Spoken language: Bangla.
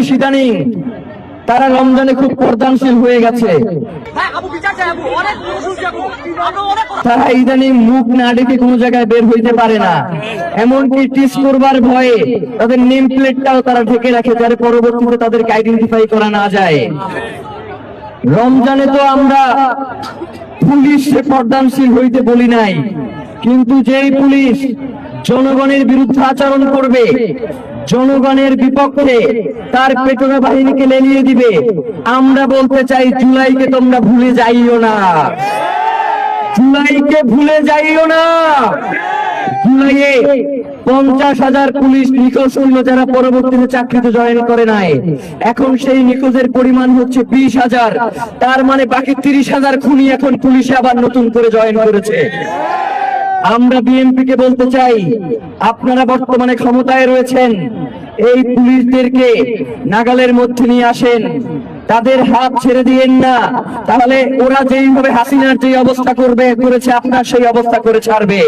পুলিশ ইদানিং তারা রমজানে খুব পর্দানশীল হয়ে গেছে। তারা ইদানিং মুখ না ডেকে কোনো জায়গায় বের হইতে পারে না, এমনকি টিস করবার ভয়ে তাদের নেম প্লেটটাও তারা ঢেকে রাখে, যাতে পরবর্তীতে তাদেরকে আইডেন্টিফাই করা না যায়। রমজানে তো আমরা পুলিশ পর্দানশীল হইতে বলি নাই, কিন্তু যেই পুলিশ জনগণের বিরুদ্ধে আচরণ করবে, জনগণের বিপক্ষে তার পেটোরা বাহিনীকে লেলিয়ে দিবে, আমরা বলতে চাই জুলাইকে তোমরা ভুলে যাইও না, জুলাইকে ভুলে যাইও না। জুলাইয়ে 50,000 পুলিশ নিখোঁজ হইল, যারা পরবর্তীতে চাকরিতে জয়েন করে নাই। এখন সেই নিখোঁজের পরিমাণ হচ্ছে 20,000, তার মানে বাকি 30,000 খুনি এখন পুলিশে আবার নতুন করে জয়েন করেছে। আমরা বিএনপি কে বলতে চাই, আপনারা বর্তমানে ক্ষমতায় রয়েছেন, এই পুলিশদেরকে নাগালের মধ্যে নিয়ে আসেন, তাদের হাত ছেড়ে দিয়েন না, তাহলে ওরা যেইভাবে হাসিনার যে অবস্থা করেছে আপনার সেই অবস্থা করে ছাড়বে।